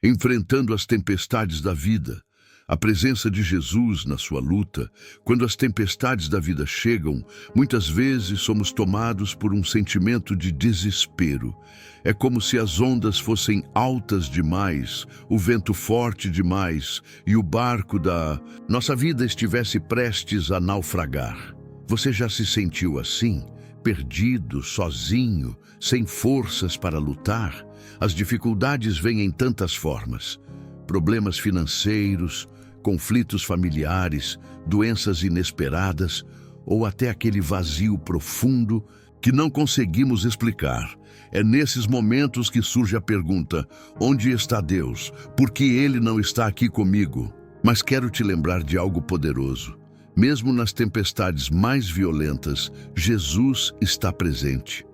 enfrentando as tempestades da vida. A presença de Jesus na sua luta. Quando as tempestades da vida chegam, muitas vezes somos tomados por um sentimento de desespero. É como se as ondas fossem altas demais, o vento forte demais e o barco da nossa vida estivesse prestes a naufragar. Você já se sentiu assim? Perdido, sozinho, sem forças para lutar? As dificuldades vêm em tantas formas. Problemas financeiros, conflitos familiares, doenças inesperadas ou até aquele vazio profundo que não conseguimos explicar. É nesses momentos que surge a pergunta: onde está Deus? Por que Ele não está aqui comigo? Mas quero te lembrar de algo poderoso. Mesmo nas tempestades mais violentas, Jesus está presente.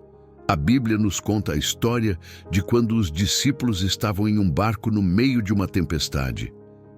A Bíblia nos conta a história de quando os discípulos estavam em um barco no meio de uma tempestade.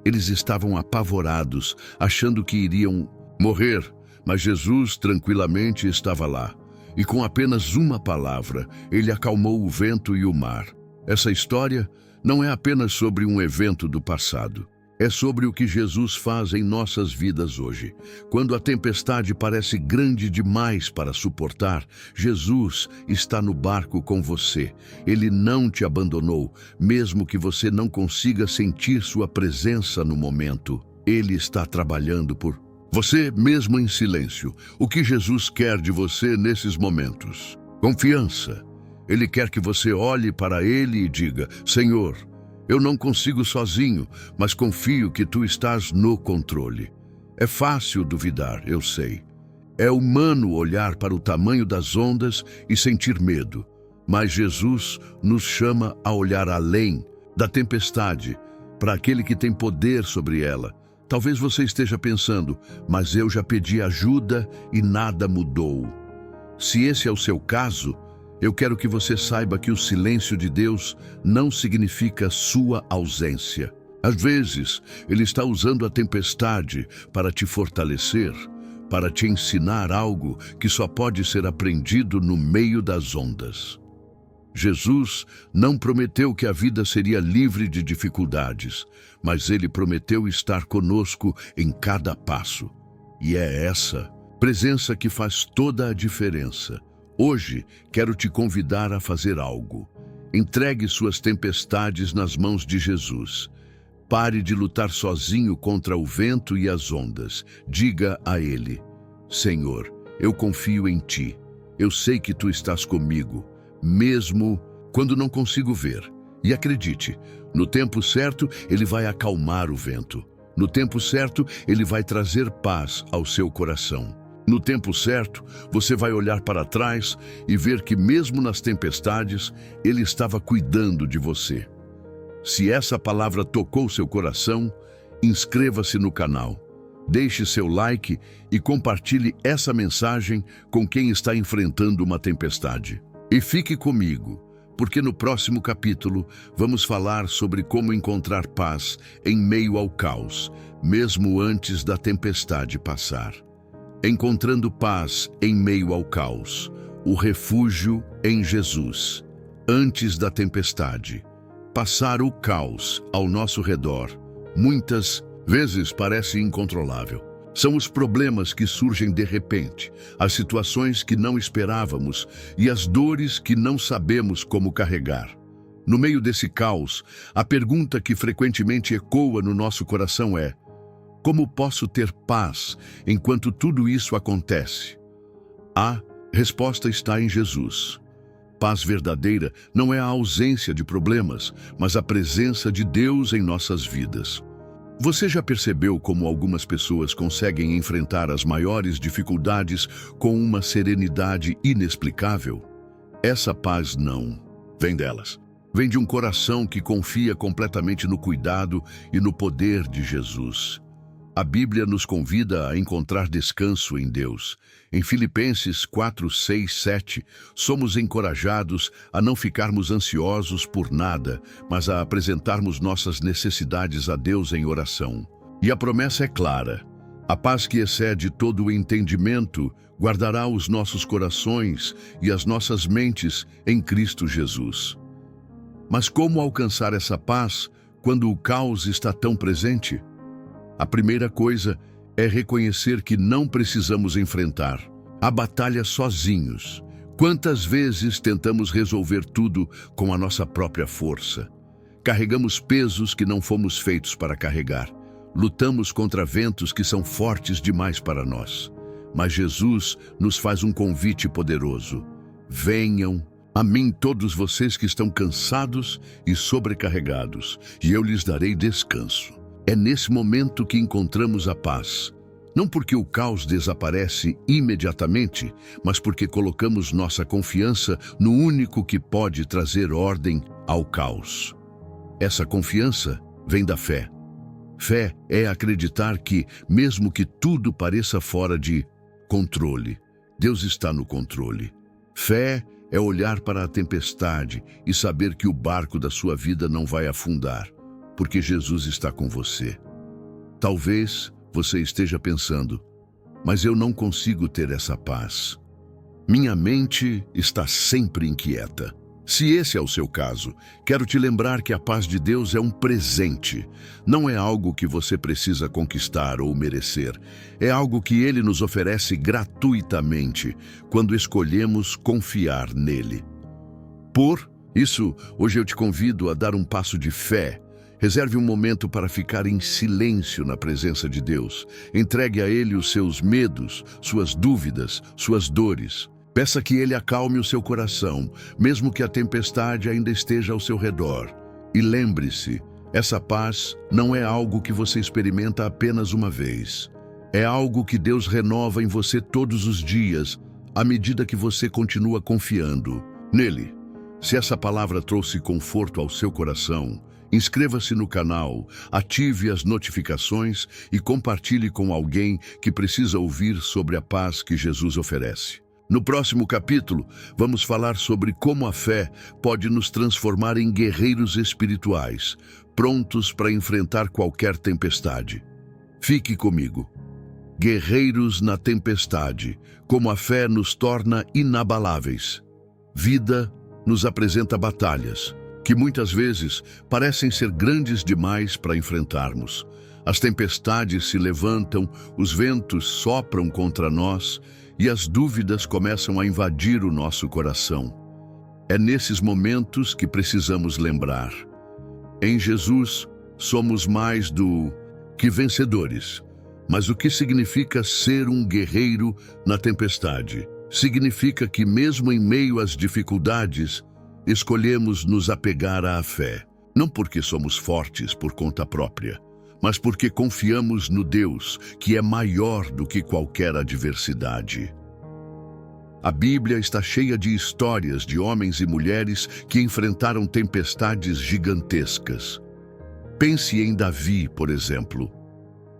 Eles estavam apavorados, achando que iriam morrer, mas Jesus tranquilamente estava lá. E com apenas uma palavra, ele acalmou o vento e o mar. Essa história não é apenas sobre um evento do passado. É sobre o que Jesus faz em nossas vidas hoje. Quando a tempestade parece grande demais para suportar, Jesus está no barco com você. Ele não te abandonou, mesmo que você não consiga sentir sua presença no momento. Ele está trabalhando por você, mesmo em silêncio. O que Jesus quer de você nesses momentos? Confiança. Ele quer que você olhe para Ele e diga: Senhor, eu não consigo sozinho, mas confio que Tu estás no controle. É fácil duvidar, eu sei. É humano olhar para o tamanho das ondas e sentir medo. Mas Jesus nos chama a olhar além da tempestade, para aquele que tem poder sobre ela. Talvez você esteja pensando: mas eu já pedi ajuda e nada mudou. Se esse é o seu caso, eu quero que você saiba que o silêncio de Deus não significa sua ausência. Às vezes, Ele está usando a tempestade para te fortalecer, para te ensinar algo que só pode ser aprendido no meio das ondas. Jesus não prometeu que a vida seria livre de dificuldades, mas Ele prometeu estar conosco em cada passo. E é essa presença que faz toda a diferença. Hoje, quero te convidar a fazer algo. Entregue suas tempestades nas mãos de Jesus. Pare de lutar sozinho contra o vento e as ondas. Diga a Ele: Senhor, eu confio em Ti. Eu sei que Tu estás comigo, mesmo quando não consigo ver. E acredite, no tempo certo, Ele vai acalmar o vento. No tempo certo, Ele vai trazer paz ao seu coração. No tempo certo, você vai olhar para trás e ver que mesmo nas tempestades, Ele estava cuidando de você. Se essa palavra tocou seu coração, inscreva-se no canal. Deixe seu like e compartilhe essa mensagem com quem está enfrentando uma tempestade. E fique comigo, porque no próximo capítulo vamos falar sobre como encontrar paz em meio ao caos, mesmo antes da tempestade passar. Encontrando paz em meio ao caos, o refúgio em Jesus. Antes da tempestade, passar o caos ao nosso redor, muitas vezes parece incontrolável. São os problemas que surgem de repente, as situações que não esperávamos e as dores que não sabemos como carregar. No meio desse caos, a pergunta que frequentemente ecoa no nosso coração é: como posso ter paz enquanto tudo isso acontece? A resposta está em Jesus. Paz verdadeira não é a ausência de problemas, mas a presença de Deus em nossas vidas. Você já percebeu como algumas pessoas conseguem enfrentar as maiores dificuldades com uma serenidade inexplicável? Essa paz não vem delas. Vem de um coração que confia completamente no cuidado e no poder de Jesus. A Bíblia nos convida a encontrar descanso em Deus. Em Filipenses 4, 6, 7, somos encorajados a não ficarmos ansiosos por nada, mas a apresentarmos nossas necessidades a Deus em oração. E a promessa é clara: a paz que excede todo o entendimento guardará os nossos corações e as nossas mentes em Cristo Jesus. Mas como alcançar essa paz quando o caos está tão presente? A primeira coisa é reconhecer que não precisamos enfrentar a batalha sozinhos. Quantas vezes tentamos resolver tudo com a nossa própria força? Carregamos pesos que não fomos feitos para carregar. Lutamos contra ventos que são fortes demais para nós. Mas Jesus nos faz um convite poderoso. Venham a mim todos vocês que estão cansados e sobrecarregados, e eu lhes darei descanso. É nesse momento que encontramos a paz. Não porque o caos desaparece imediatamente, mas porque colocamos nossa confiança no único que pode trazer ordem ao caos. Essa confiança vem da fé. Fé é acreditar que, mesmo que tudo pareça fora de controle, Deus está no controle. Fé é olhar para a tempestade e saber que o barco da sua vida não vai afundar, porque Jesus está com você. Talvez você esteja pensando, mas eu não consigo ter essa paz. Minha mente está sempre inquieta. Se esse é o seu caso, quero te lembrar que a paz de Deus é um presente. Não é algo que você precisa conquistar ou merecer. É algo que Ele nos oferece gratuitamente, quando escolhemos confiar nele. Por isso, hoje eu te convido a dar um passo de fé. Reserve um momento para ficar em silêncio na presença de Deus. Entregue a Ele os seus medos, suas dúvidas, suas dores. Peça que Ele acalme o seu coração, mesmo que a tempestade ainda esteja ao seu redor. E lembre-se, essa paz não é algo que você experimenta apenas uma vez. É algo que Deus renova em você todos os dias, à medida que você continua confiando nele. Se essa palavra trouxe conforto ao seu coração, inscreva-se no canal, ative as notificações e compartilhe com alguém que precisa ouvir sobre a paz que Jesus oferece. No próximo capítulo, vamos falar sobre como a fé pode nos transformar em guerreiros espirituais, prontos para enfrentar qualquer tempestade. Fique comigo. Guerreiros na tempestade, como a fé nos torna inabaláveis. Vida nos apresenta batalhas, que muitas vezes parecem ser grandes demais para enfrentarmos. As tempestades se levantam, os ventos sopram contra nós, e as dúvidas começam a invadir o nosso coração. É nesses momentos que precisamos lembrar. Em Jesus, somos mais do que vencedores. Mas o que significa ser um guerreiro na tempestade? Significa que mesmo em meio às dificuldades, escolhemos nos apegar à fé. Não porque somos fortes por conta própria, mas porque confiamos no Deus, que é maior do que qualquer adversidade. A Bíblia está cheia de histórias de homens e mulheres que enfrentaram tempestades gigantescas. Pense em Davi, por exemplo.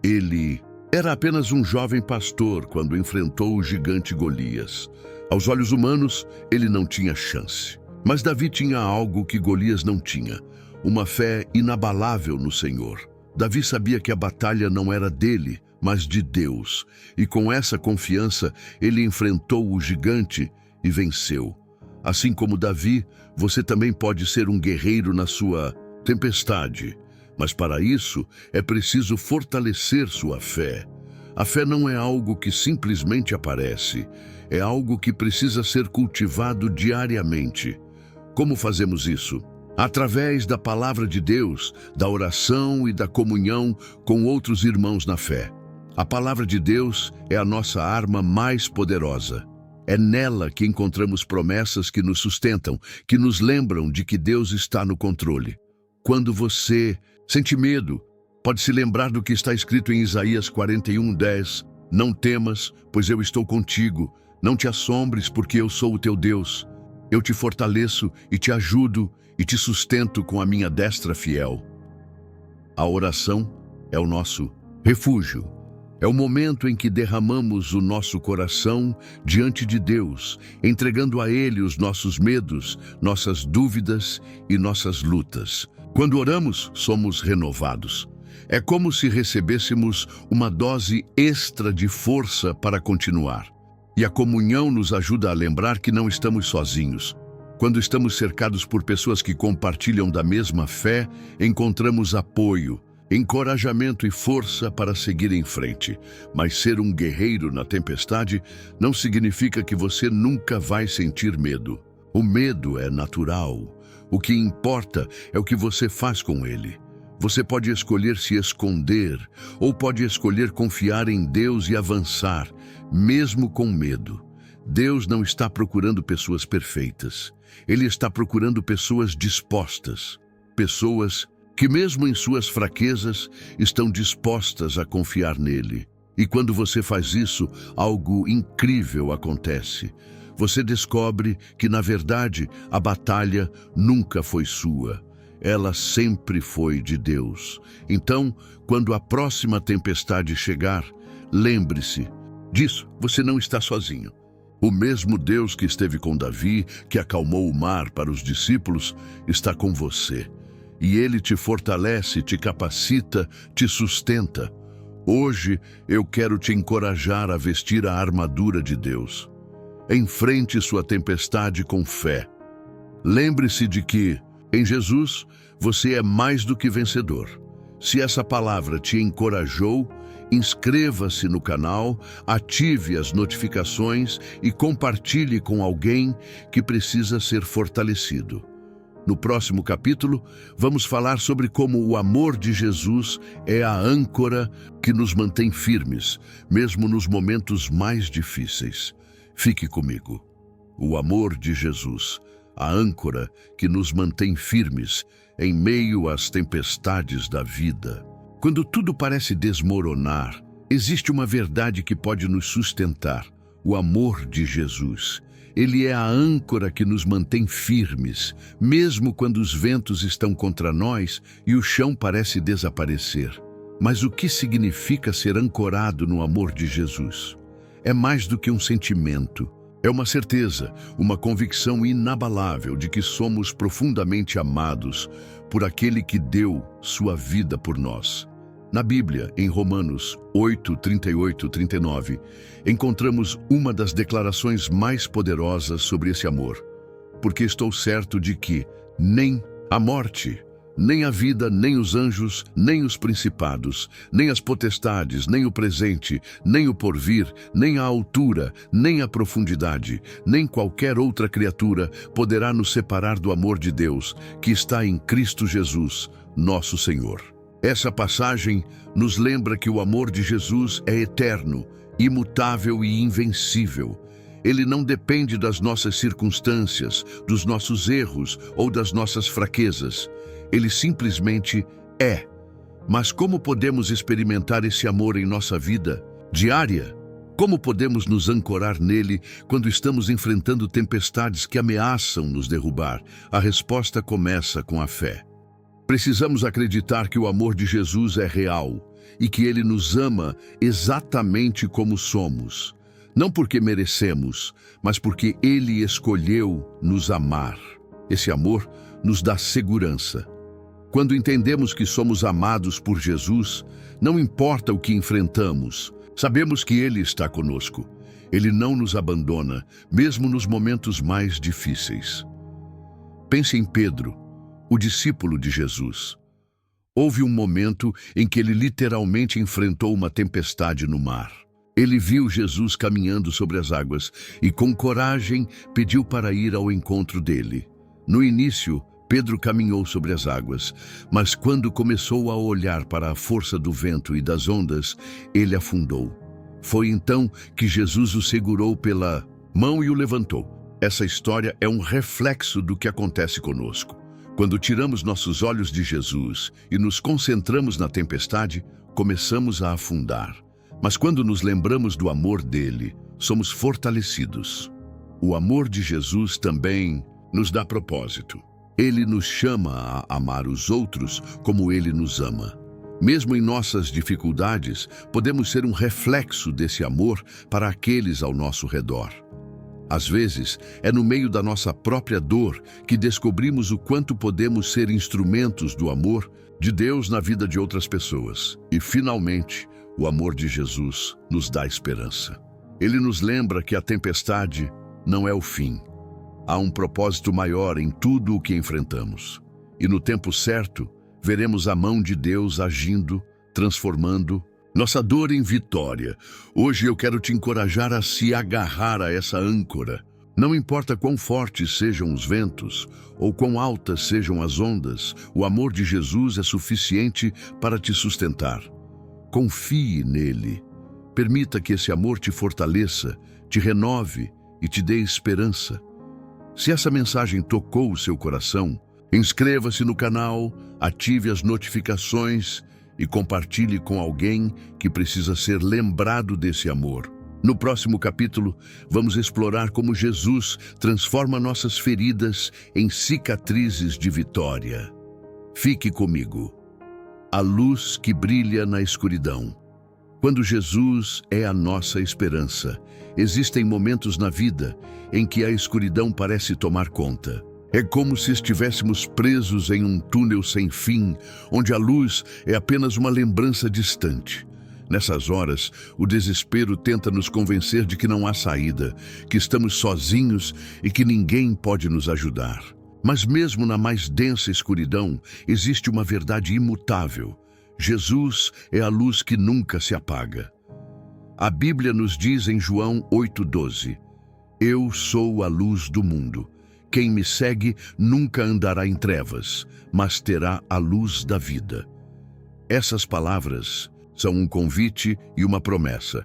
Ele era apenas um jovem pastor quando enfrentou o gigante Golias. Aos olhos humanos, ele não tinha chance. Mas Davi tinha algo que Golias não tinha, uma fé inabalável no Senhor. Davi sabia que a batalha não era dele, mas de Deus. E com essa confiança, ele enfrentou o gigante e venceu. Assim como Davi, você também pode ser um guerreiro na sua tempestade. Mas para isso, é preciso fortalecer sua fé. A fé não é algo que simplesmente aparece. É algo que precisa ser cultivado diariamente. Como fazemos isso? Através da palavra de Deus, da oração e da comunhão com outros irmãos na fé. A palavra de Deus é a nossa arma mais poderosa. É nela que encontramos promessas que nos sustentam, que nos lembram de que Deus está no controle. Quando você sente medo, pode se lembrar do que está escrito em Isaías 41:10. Não temas, pois eu estou contigo. Não te assombres, porque eu sou o teu Deus. Eu te fortaleço e te ajudo e te sustento com a minha destra fiel. A oração é o nosso refúgio. É o momento em que derramamos o nosso coração diante de Deus, entregando a Ele os nossos medos, nossas dúvidas e nossas lutas. Quando oramos, somos renovados. É como se recebêssemos uma dose extra de força para continuar. E a comunhão nos ajuda a lembrar que não estamos sozinhos. Quando estamos cercados por pessoas que compartilham da mesma fé, encontramos apoio, encorajamento e força para seguir em frente. Mas ser um guerreiro na tempestade não significa que você nunca vai sentir medo. O medo é natural. O que importa é o que você faz com ele. Você pode escolher se esconder ou pode escolher confiar em Deus e avançar, mesmo com medo. Deus não está procurando pessoas perfeitas. Ele está procurando pessoas dispostas. Pessoas que, mesmo em suas fraquezas, estão dispostas a confiar nele. E quando você faz isso, algo incrível acontece. Você descobre que, na verdade, a batalha nunca foi sua. Ela sempre foi de Deus. Então, quando a próxima tempestade chegar, lembre-se disso, você não está sozinho. O mesmo Deus que esteve com Davi, que acalmou o mar para os discípulos, está com você. E ele te fortalece, te capacita, te sustenta. Hoje, eu quero te encorajar a vestir a armadura de Deus. Enfrente sua tempestade com fé. Lembre-se de que, em Jesus, você é mais do que vencedor. Se essa palavra te encorajou, inscreva-se no canal, ative as notificações e compartilhe com alguém que precisa ser fortalecido. No próximo capítulo, vamos falar sobre como o amor de Jesus é a âncora que nos mantém firmes, mesmo nos momentos mais difíceis. Fique comigo. O amor de Jesus, a âncora que nos mantém firmes em meio às tempestades da vida. Quando tudo parece desmoronar, existe uma verdade que pode nos sustentar: o amor de Jesus. Ele é a âncora que nos mantém firmes, mesmo quando os ventos estão contra nós e o chão parece desaparecer. Mas o que significa ser ancorado no amor de Jesus? É mais do que um sentimento. É uma certeza, uma convicção inabalável de que somos profundamente amados por aquele que deu sua vida por nós. Na Bíblia, em Romanos 8, 38, 39, encontramos uma das declarações mais poderosas sobre esse amor. Porque estou certo de que nem a morte, nem a vida, nem os anjos, nem os principados, nem as potestades, nem o presente, nem o porvir, nem a altura, nem a profundidade, nem qualquer outra criatura poderá nos separar do amor de Deus, que está em Cristo Jesus, nosso Senhor. Essa passagem nos lembra que o amor de Jesus é eterno, imutável e invencível. Ele não depende das nossas circunstâncias, dos nossos erros ou das nossas fraquezas. Ele simplesmente é. Mas como podemos experimentar esse amor em nossa vida diária? Como podemos nos ancorar nele quando estamos enfrentando tempestades que ameaçam nos derrubar? A resposta começa com a fé. Precisamos acreditar que o amor de Jesus é real e que ele nos ama exatamente como somos. Não porque merecemos, mas porque ele escolheu nos amar. Esse amor nos dá segurança. Quando entendemos que somos amados por Jesus, não importa o que enfrentamos, sabemos que ele está conosco. Ele não nos abandona, mesmo nos momentos mais difíceis. Pense em Pedro, o discípulo de Jesus. Houve um momento em que ele literalmente enfrentou uma tempestade no mar. Ele viu Jesus caminhando sobre as águas e, com coragem, pediu para ir ao encontro dele. No início, Pedro caminhou sobre as águas, mas quando começou a olhar para a força do vento e das ondas, ele afundou. Foi então que Jesus o segurou pela mão e o levantou. Essa história é um reflexo do que acontece conosco. Quando tiramos nossos olhos de Jesus e nos concentramos na tempestade, começamos a afundar. Mas quando nos lembramos do amor dele, somos fortalecidos. O amor de Jesus também nos dá propósito. Ele nos chama a amar os outros como ele nos ama. Mesmo em nossas dificuldades, podemos ser um reflexo desse amor para aqueles ao nosso redor. Às vezes, é no meio da nossa própria dor que descobrimos o quanto podemos ser instrumentos do amor de Deus na vida de outras pessoas. E, finalmente, o amor de Jesus nos dá esperança. Ele nos lembra que a tempestade não é o fim. Há um propósito maior em tudo o que enfrentamos. E no tempo certo, veremos a mão de Deus agindo, transformando nossa dor em vitória. Hoje eu quero te encorajar a se agarrar a essa âncora. Não importa quão fortes sejam os ventos ou quão altas sejam as ondas, o amor de Jesus é suficiente para te sustentar. Confie nele. Permita que esse amor te fortaleça, te renove e te dê esperança. Se essa mensagem tocou o seu coração, inscreva-se no canal, ative as notificações e compartilhe com alguém que precisa ser lembrado desse amor. No próximo capítulo, vamos explorar como Jesus transforma nossas feridas em cicatrizes de vitória. Fique comigo. A luz que brilha na escuridão. Quando Jesus é a nossa esperança, existem momentos na vida em que a escuridão parece tomar conta. É como se estivéssemos presos em um túnel sem fim, onde a luz é apenas uma lembrança distante. Nessas horas, o desespero tenta nos convencer de que não há saída, que estamos sozinhos e que ninguém pode nos ajudar. Mas mesmo na mais densa escuridão, existe uma verdade imutável. Jesus é a luz que nunca se apaga. A Bíblia nos diz em João 8,12: Eu sou a luz do mundo. Quem me segue nunca andará em trevas, mas terá a luz da vida. Essas palavras são um convite e uma promessa.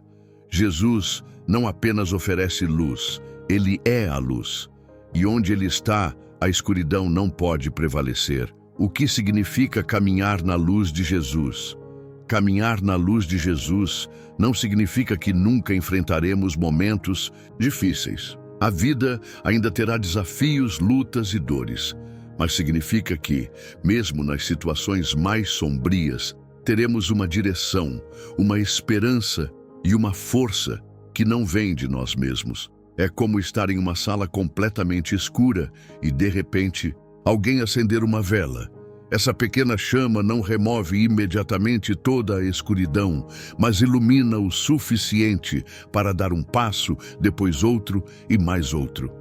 Jesus não apenas oferece luz, ele é a luz. E onde ele está, a escuridão não pode prevalecer. O que significa caminhar na luz de Jesus? Caminhar na luz de Jesus não significa que nunca enfrentaremos momentos difíceis. A vida ainda terá desafios, lutas e dores, mas significa que, mesmo nas situações mais sombrias, teremos uma direção, uma esperança e uma força que não vem de nós mesmos. É como estar em uma sala completamente escura e, de repente, alguém acender uma vela. Essa pequena chama não remove imediatamente toda a escuridão, mas ilumina o suficiente para dar um passo, depois outro e mais outro.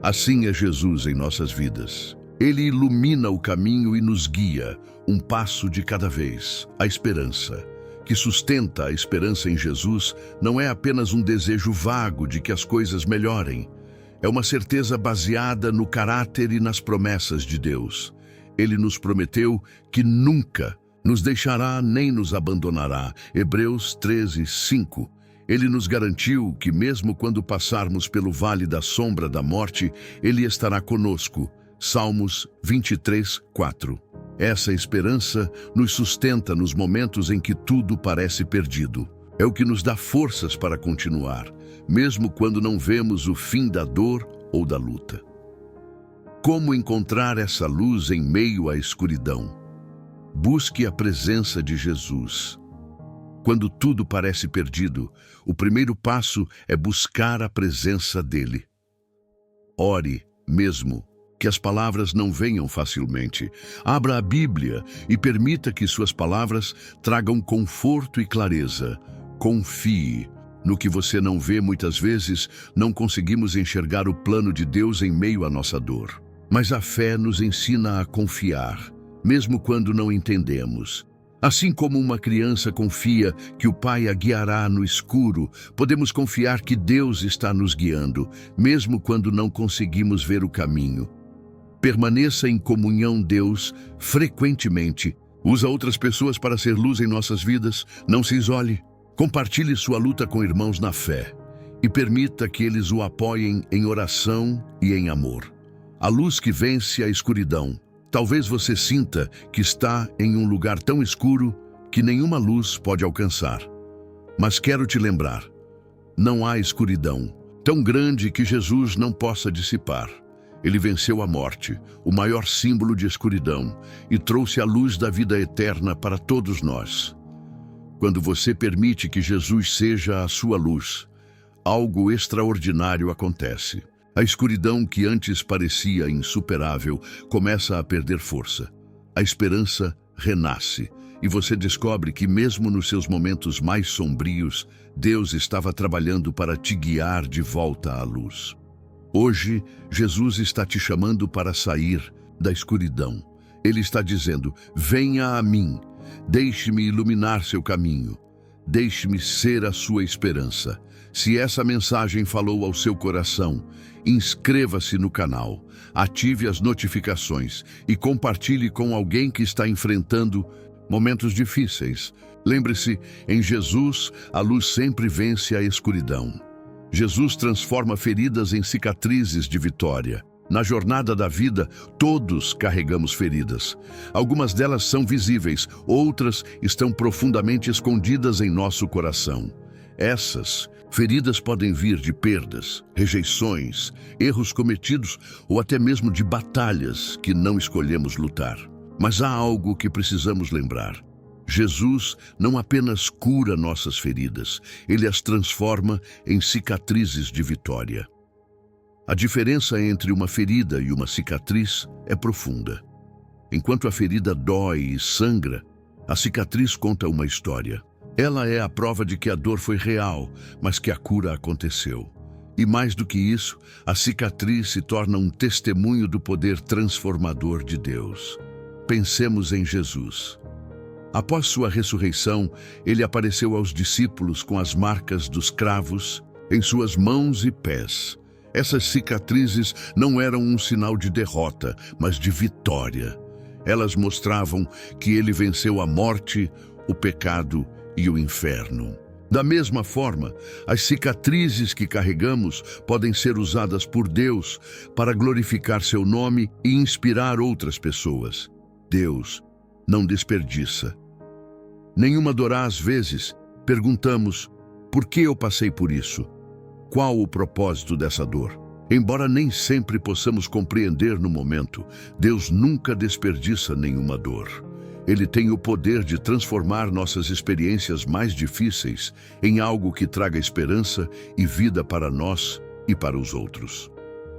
Assim é Jesus em nossas vidas. Ele ilumina o caminho e nos guia, um passo de cada vez. A esperança, que sustenta a esperança em Jesus, não é apenas um desejo vago de que as coisas melhorem. É uma certeza baseada no caráter e nas promessas de Deus. Ele nos prometeu que nunca nos deixará nem nos abandonará. Hebreus 13:5. Ele nos garantiu que mesmo quando passarmos pelo vale da sombra da morte, Ele estará conosco. Salmos 23:4. Essa esperança nos sustenta nos momentos em que tudo parece perdido. É o que nos dá forças para continuar, mesmo quando não vemos o fim da dor ou da luta. Como encontrar essa luz em meio à escuridão? Busque a presença de Jesus. Quando tudo parece perdido, o primeiro passo é buscar a presença dele. Ore, mesmo que as palavras não venham facilmente. Abra a Bíblia e permita que suas palavras tragam conforto e clareza. Confie. No que você não vê muitas vezes, não conseguimos enxergar o plano de Deus em meio à nossa dor. Mas a fé nos ensina a confiar, mesmo quando não entendemos. Assim como uma criança confia que o pai a guiará no escuro, podemos confiar que Deus está nos guiando, mesmo quando não conseguimos ver o caminho. Permaneça em comunhão Deus frequentemente. Usa outras pessoas para ser luz em nossas vidas. Não se isole. Compartilhe sua luta com irmãos na fé e permita que eles o apoiem em oração e em amor. A luz que vence a escuridão. Talvez você sinta que está em um lugar tão escuro que nenhuma luz pode alcançar. Mas quero te lembrar, não há escuridão tão grande que Jesus não possa dissipar. Ele venceu a morte, o maior símbolo de escuridão, e trouxe a luz da vida eterna para todos nós. Quando você permite que Jesus seja a sua luz, algo extraordinário acontece. A escuridão que antes parecia insuperável começa a perder força. A esperança renasce e você descobre que mesmo nos seus momentos mais sombrios, Deus estava trabalhando para te guiar de volta à luz. Hoje, Jesus está te chamando para sair da escuridão. Ele está dizendo: venha a mim, deixe-me iluminar seu caminho, deixe-me ser a sua esperança. Se essa mensagem falou ao seu coração, inscreva-se no canal, ative as notificações e compartilhe com alguém que está enfrentando momentos difíceis. Lembre-se, em Jesus, a luz sempre vence a escuridão. Jesus transforma feridas em cicatrizes de vitória. Na jornada da vida, todos carregamos feridas. Algumas delas são visíveis, outras estão profundamente escondidas em nosso coração. Essas feridas podem vir de perdas, rejeições, erros cometidos ou até mesmo de batalhas que não escolhemos lutar. Mas há algo que precisamos lembrar. Jesus não apenas cura nossas feridas, ele as transforma em cicatrizes de vitória. A diferença entre uma ferida e uma cicatriz é profunda. Enquanto a ferida dói e sangra, a cicatriz conta uma história. Ela é a prova de que a dor foi real, mas que a cura aconteceu. E mais do que isso, a cicatriz se torna um testemunho do poder transformador de Deus. Pensemos em Jesus. Após sua ressurreição, ele apareceu aos discípulos com as marcas dos cravos em suas mãos e pés. Essas cicatrizes não eram um sinal de derrota, mas de vitória. Elas mostravam que ele venceu a morte, o pecado e o inferno. Da mesma forma, as cicatrizes que carregamos podem ser usadas por Deus para glorificar seu nome e inspirar outras pessoas. Deus não desperdiça. Nenhuma dor às vezes perguntamos: por que eu passei por isso? Qual o propósito dessa dor? Embora nem sempre possamos compreender no momento, Deus nunca desperdiça nenhuma dor. Ele tem o poder de transformar nossas experiências mais difíceis em algo que traga esperança e vida para nós e para os outros.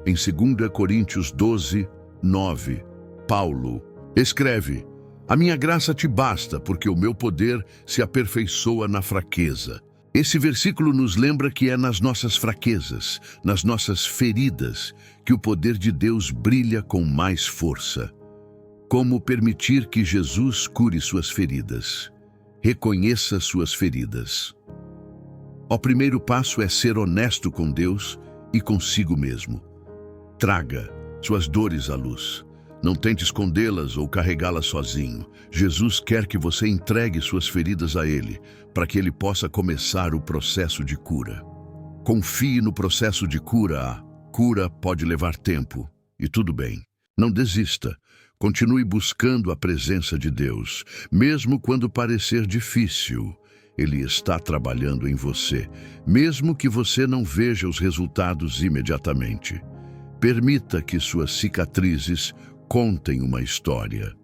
Em 2 Coríntios 12, 9, Paulo escreve: a minha graça te basta, porque o meu poder se aperfeiçoa na fraqueza. Esse versículo nos lembra que é nas nossas fraquezas, nas nossas feridas, que o poder de Deus brilha com mais força. Como permitir que Jesus cure suas feridas? Reconheça suas feridas. O primeiro passo é ser honesto com Deus e consigo mesmo. Traga suas dores à luz. Não tente escondê-las ou carregá-las sozinho. Jesus quer que você entregue suas feridas a Ele, para que Ele possa começar o processo de cura. Confie no processo de cura. A cura pode levar tempo, e tudo bem. Não desista. Continue buscando a presença de Deus. Mesmo quando parecer difícil, Ele está trabalhando em você, mesmo que você não veja os resultados imediatamente. Permita que suas cicatrizes contem uma história.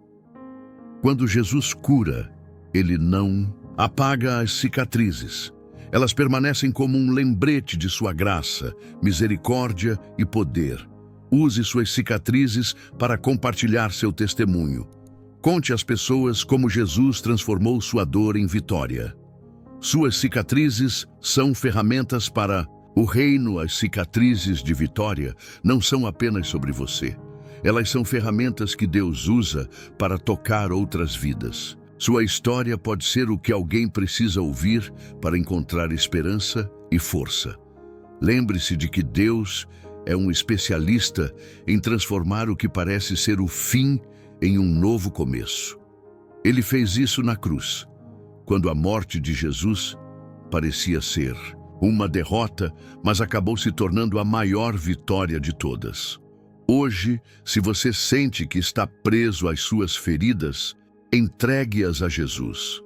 Quando Jesus cura, Ele não apaga as cicatrizes. Elas permanecem como um lembrete de sua graça, misericórdia e poder. Use suas cicatrizes para compartilhar seu testemunho. Conte às pessoas como Jesus transformou sua dor em vitória. Suas cicatrizes são ferramentas para o reino. As cicatrizes de vitória não são apenas sobre você. Elas são ferramentas que Deus usa para tocar outras vidas. Sua história pode ser o que alguém precisa ouvir para encontrar esperança e força. Lembre-se de que Deus é um especialista em transformar o que parece ser o fim em um novo começo. Ele fez isso na cruz, quando a morte de Jesus parecia ser uma derrota, mas acabou se tornando a maior vitória de todas. Hoje, se você sente que está preso às suas feridas, entregue-as a Jesus.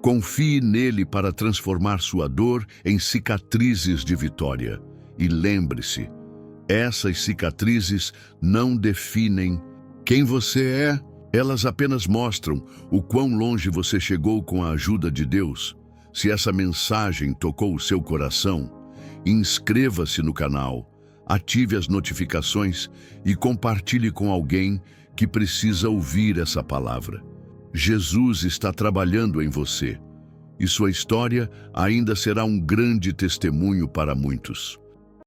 Confie nele para transformar sua dor em cicatrizes de vitória. E lembre-se, essas cicatrizes não definem quem você é, elas apenas mostram o quão longe você chegou com a ajuda de Deus. Se essa mensagem tocou o seu coração, inscreva-se no canal, ative as notificações e compartilhe com alguém que precisa ouvir essa palavra. Jesus está trabalhando em você e sua história ainda será um grande testemunho para muitos.